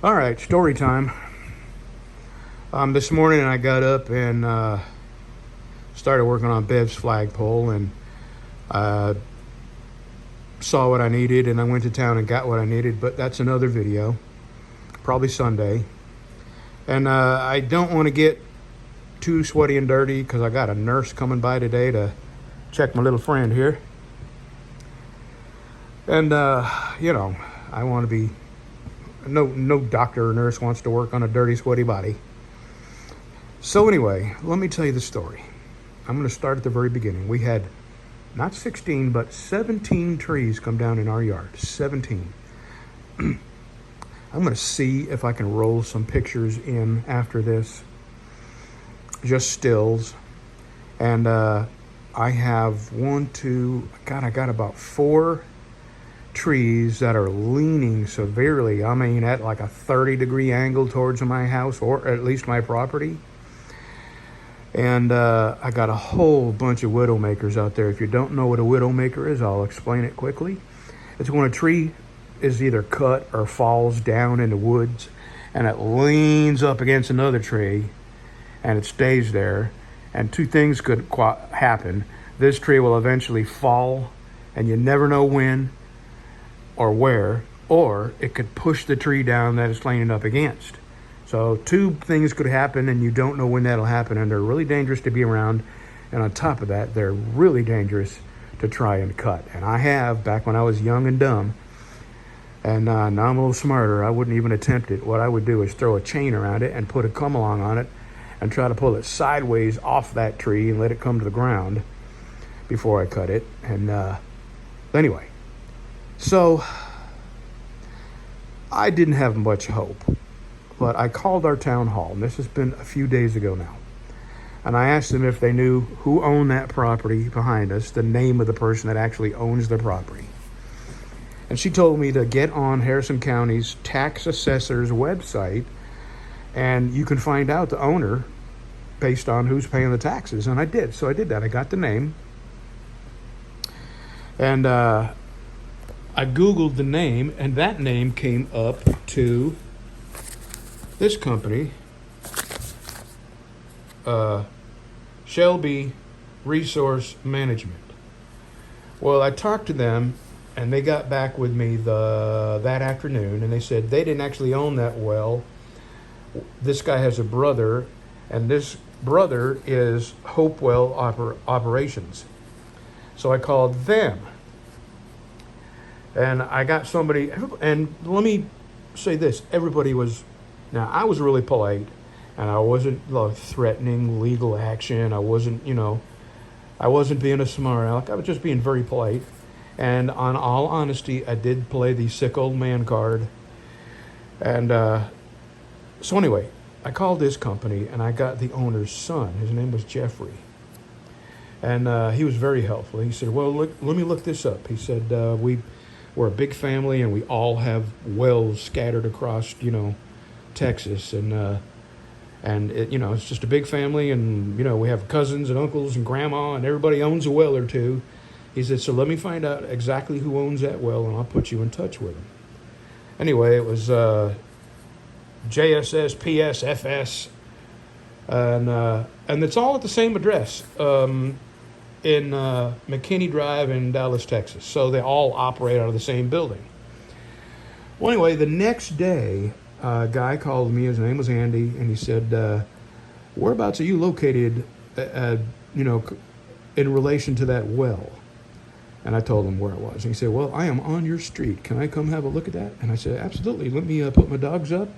All right, story time. This morning I got up and started working on Bev's flagpole, and uh, saw what I needed, and I went to town and got what I needed. But that's another video, probably Sunday. And I don't want to get too sweaty and dirty because I got a nurse coming by today to check my little friend here, and I want to be no doctor or nurse wants to work on a dirty, sweaty body. So anyway, let me tell you the story. I'm going to start at the very beginning. We had not 16, but 17 trees come down in our yard. 17. I'm going to see if I can roll some pictures in after this. Just stills. And I have I got about 4 trees that are leaning severely. I mean, at like a 30-degree angle towards my house, or at least my property. And I got a whole bunch of widowmakers out there. If you don't know what a widowmaker is, I'll explain it quickly. It's when a tree is either cut or falls down in the woods and it leans up against another tree and it stays there. And 2 things could happen. This tree will eventually fall and you never know when or where, or it could push the tree down that it's leaning up against. So 2 things could happen, and you don't know when that'll happen, and they're really dangerous to be around. And on top of that, they're really dangerous to try and cut. And I have, back when I was young and dumb, and now I'm a little smarter, I wouldn't even attempt it. What I would do is throw a chain around it and put a come along on it and try to pull it sideways off that tree and let it come to the ground before I cut it. And anyway, so I didn't have much hope. But I called our town hall, and this has been a few days ago now. And I asked them if they knew who owned that property behind us, the name of the person that actually owns the property. And she told me to get on Harrison County's tax assessor's website, and you can find out the owner based on who's paying the taxes. And I did. So I did that. I got the name. And I Googled the name, and that name came up to this company, Shelby Resource Management. Well, I talked to them, and they got back with me that afternoon, and they said they didn't actually own that well. This guy has a brother, and this brother is Hopewell Operations. So I called them, and I got somebody, and let me say this, everybody was. Now, I was really polite, and I wasn't threatening legal action. I wasn't being a smart aleck. I was just being very polite. And on all honesty, I did play the sick old man card. And so anyway, I called this company, and I got the owner's son. His name was Jeffrey. And he was very helpful. He said, well, let me look this up. He said, we're a big family, and we all have wells scattered across, Texas, and it's just a big family, and we have cousins and uncles and grandma, and everybody owns a well or 2. He said, so let me find out exactly who owns that well, and I'll put you in touch with them. Anyway, it was JSS PSFS, and it's all at the same address in McKinney Drive in Dallas, Texas. So they all operate out of the same building. Well, anyway, the next day, a guy called me. His name was Andy, and he said, whereabouts are you located, in relation to that well? And I told him where it was. And he said, well, I am on your street. Can I come have a look at that? And I said, absolutely. Let me put my dogs up,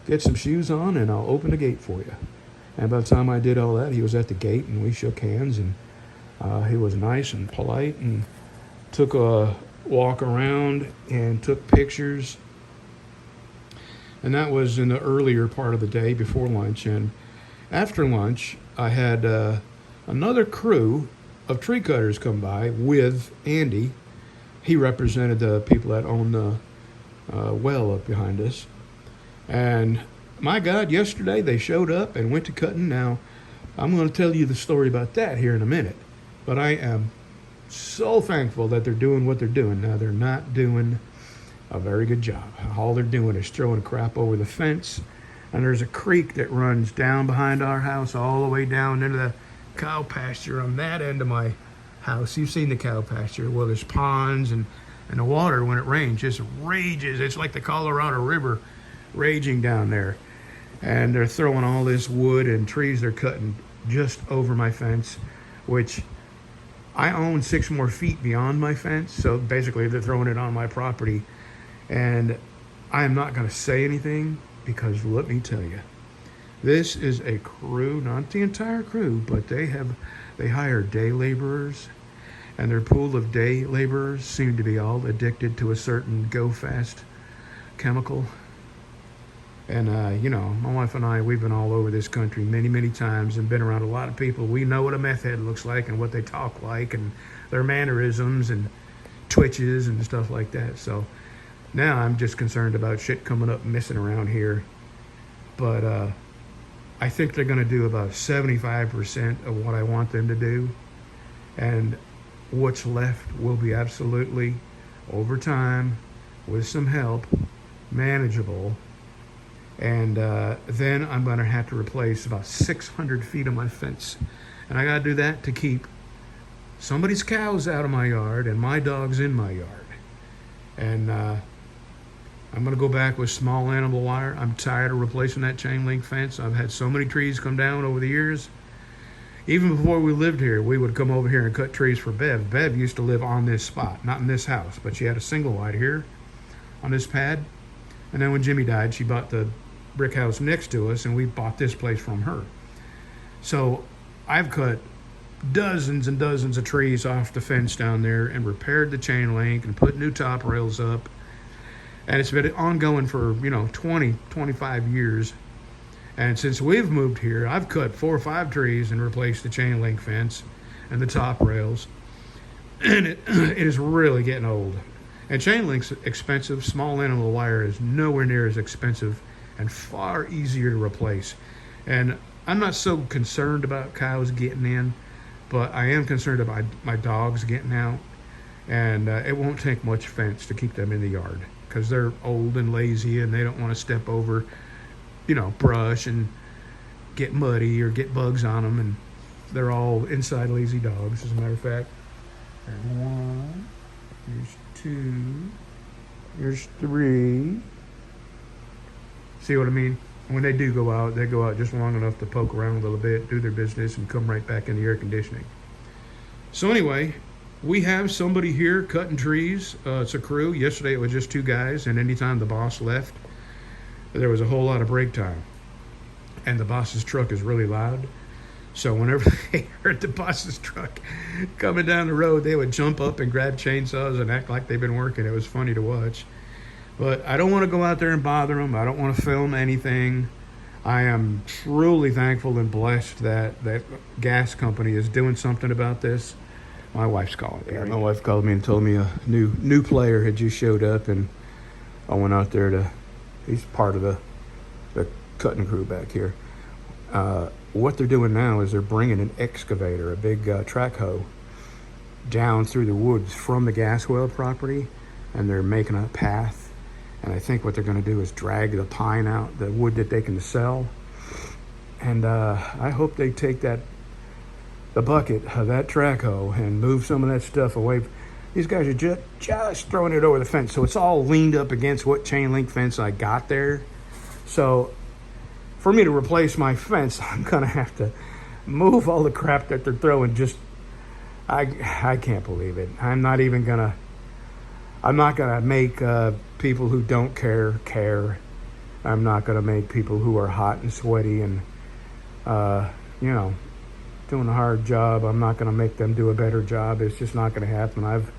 get some shoes on, and I'll open the gate for you. And by the time I did all that, he was at the gate, and we shook hands, and he was nice and polite, and took a walk around and took pictures. And that was in the earlier part of the day before lunch. And after lunch, I had another crew of tree cutters come by with Andy. He represented the people that own the well up behind us. And my God, yesterday they showed up and went to cutting. Now, I'm going to tell you the story about that here in a minute. But I am so thankful that they're doing what they're doing. Now, they're not doing a very good job. All they're doing is throwing crap over the fence. And there's a creek that runs down behind our house all the way down into the cow pasture on that end of my house. You've seen the cow pasture. Well, there's ponds, and the water, when it rains, just rages. It's like the Colorado River raging down there. And they're throwing all this wood and trees they're cutting just over my fence, which I own 6 more feet beyond my fence. So basically they're throwing it on my property. And I am not going to say anything, because let me tell you, this is a crew, not the entire crew, but they hire day laborers, and their pool of day laborers seem to be all addicted to a certain Go Fast chemical. And, you know, my wife and I, we've been all over this country many, many times and been around a lot of people. We know what a meth head looks like and what they talk like and their mannerisms and twitches and stuff like that. So now I'm just concerned about shit coming up missing around here. But I think they're going to do about 75% of what I want them to do. And what's left will be absolutely, over time, with some help, manageable. And then I'm going to have to replace about 600 feet of my fence. And I got to do that to keep somebody's cows out of my yard and my dogs in my yard. And I'm going to go back with small animal wire. I'm tired of replacing that chain link fence. I've had so many trees come down over the years. Even before we lived here, we would come over here and cut trees for Bev. Bev used to live on this spot, not in this house, but she had a single wide here on this pad. And then when Jimmy died, she bought the brick house next to us, and we bought this place from her. So I've cut dozens and dozens of trees off the fence down there and repaired the chain link and put new top rails up. And it's been ongoing for, 20, 25 years. And since we've moved here, I've cut 4 or 5 trees and replaced the chain link fence and the top rails. And it is really getting old. And chain link's expensive. Small animal wire is nowhere near as expensive and far easier to replace. And I'm not so concerned about cows getting in, but I am concerned about my dogs getting out. And it won't take much fence to keep them in the yard, because they're old and lazy and they don't want to step over, brush and get muddy or get bugs on them. And they're all inside lazy dogs, as a matter of fact. There's 1, there's 2, there's 3. See what I mean? When they do go out, they go out just long enough to poke around a little bit, do their business, and come right back in the air conditioning. So anyway, we have somebody here cutting trees. It's a crew. Yesterday it was just 2 guys, and anytime the boss left, there was a whole lot of break time. And the boss's truck is really loud. So whenever they heard the boss's truck coming down the road, they would jump up and grab chainsaws and act like they've been working. It was funny to watch. But I don't want to go out there and bother them. I don't want to film anything. I am truly thankful and blessed that gas company is doing something about this. My wife's calling. Yeah, my wife called me and told me a new player had just showed up, and I went out there he's part of the cutting crew back here. What they're doing now is they're bringing an excavator, a big track hoe, down through the woods from the gas well property, and they're making a path. And I think what they're going to do is drag the pine out, the wood that they can sell. And I hope they take the bucket of that track hoe and move some of that stuff away. These guys are just throwing it over the fence, so it's all leaned up against what chain link fence I got there. So for me to replace my fence, I'm going to have to move all the crap that they're throwing. I can't believe it. I'm not going to make people who don't care. I'm not going to make people who are hot and sweaty and, doing a hard job. I'm not going to make them do a better job. It's just not going to happen. I've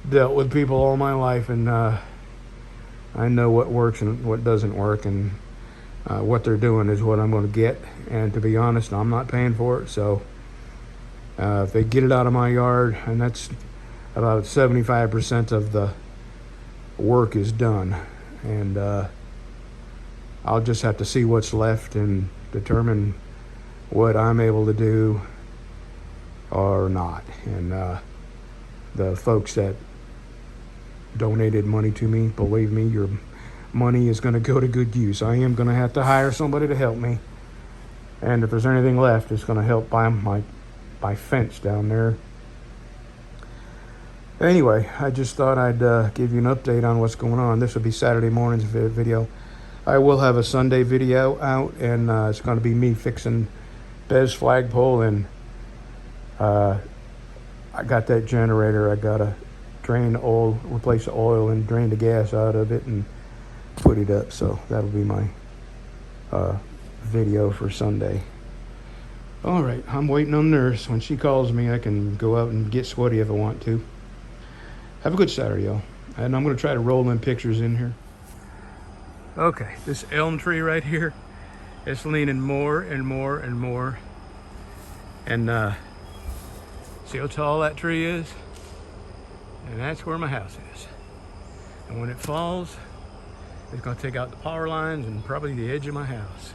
dealt with people all my life, and I know what works and what doesn't work, and what they're doing is what I'm going to get. And to be honest, I'm not paying for it. So if they get it out of my yard, and that's about 75% of the work is done, and I'll just have to see what's left and determine what I'm able to do or not. And the folks that donated money to me, believe me, your money is going to go to good use. I am going to have to hire somebody to help me. And if there's anything left, it's going to help buy my fence down there. Anyway, I just thought I'd give you an update on what's going on. This will be Saturday morning's video. I will have a Sunday video out, and it's going to be me fixing Bez's flagpole. And I got that generator. I got to drain the oil, replace the oil, and drain the gas out of it, and put it up. So that'll be my video for Sunday. All right, I'm waiting on Nurse. When she calls me, I can go out and get sweaty if I want to. Have a good Saturday, y'all. And I'm going to try to roll in pictures in here. Okay, this elm tree right here is leaning more and more and more. And see how tall that tree is? And that's where my house is. And when it falls, it's going to take out the power lines and probably the edge of my house.